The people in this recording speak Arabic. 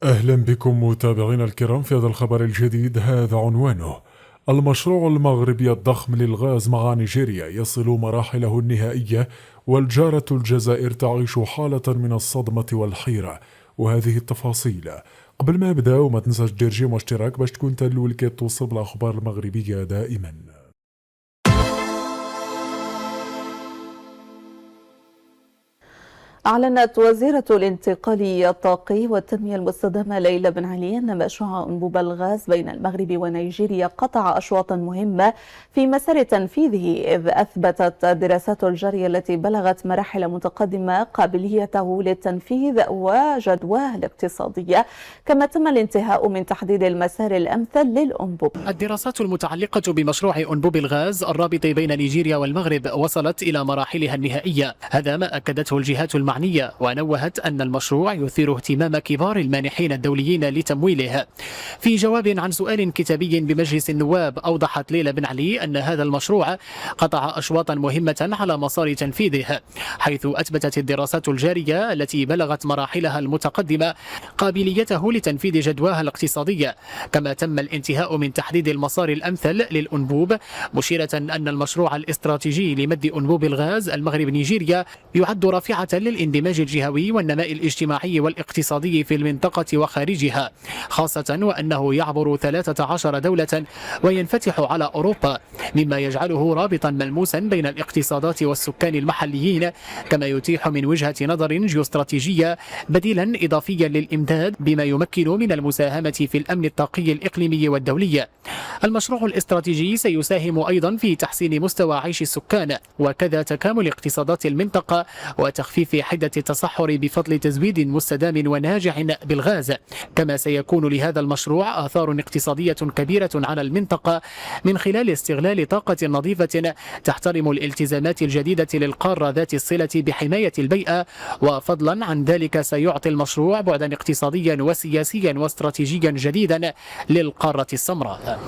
أهلا بكم متابعينا الكرام في هذا الخبر الجديد. هذا عنوانه: المشروع المغربي الضخم للغاز مع نيجيريا يصل مراحله النهائية، والجارة الجزائر تعيش حالة من الصدمة والحيرة. وهذه التفاصيل. قبل ما نبدا وما تنساش دير جيم واشتراك باش تكون انت الاول كي توصل بالاخبار المغربية دائما. أعلنت وزيرة الانتقال الطاقي والتنمية المستدامة ليلى بن علي أن مشروع أنبوب الغاز بين المغرب ونيجيريا قطع أشواطا مهمة في مسار تنفيذه، إذ أثبتت الدراسات الجارية التي بلغت مراحل متقدمة قابليته للتنفيذ وجدواه الاقتصادية، كما تم الانتهاء من تحديد المسار الأمثل للأنبوب. الدراسات المتعلقة بمشروع أنبوب الغاز الرابط بين نيجيريا والمغرب وصلت إلى مراحلها النهائية، هذا ما أكدته الجهات المعنية، ونوهت أن المشروع يثير اهتمام كبار المانحين الدوليين لتمويله. في جواب عن سؤال كتابي بمجلس النواب، أوضحت ليلى بن علي أن هذا المشروع قطع أشواطا مهمة على مسار تنفيذه، حيث أثبتت الدراسات الجارية التي بلغت مراحلها المتقدمة قابليته لتنفيذ جدواها الاقتصادية، كما تم الانتهاء من تحديد المسار الأمثل للأنبوب، مشيرة أن المشروع الاستراتيجي لمد أنبوب الغاز المغرب نيجيريا يعد رافعة للاندماج الجهوي والنماء الاجتماعي والاقتصادي في المنطقة وخارجها، خاصة وأنه يعبر 13 دولة وينفتح على أوروبا، مما يجعله رابطا ملموسا بين الاقتصادات والسكان المحليين، كما يتيح من وجهة نظر جيوستراتيجية بديلا إضافيا للإمداد بما يمكن من المساهمة في الأمن الطاقي الإقليمي والدولي. المشروع الاستراتيجي سيساهم أيضا في تحسين مستوى عيش السكان، وكذا تكامل اقتصادات المنطقة وتخفيف حدة التصحر بفضل تزويد مستدام وناجع بالغاز، كما سيكون لهذا المشروع آثار اقتصادية كبيرة على المنطقة من خلال استغلال طاقة نظيفة تحترم الالتزامات الجديدة للقارة ذات الصلة بحماية البيئة، وفضلا عن ذلك سيعطي المشروع بعدا اقتصاديا وسياسيا واستراتيجيا جديدا للقارة السمراء.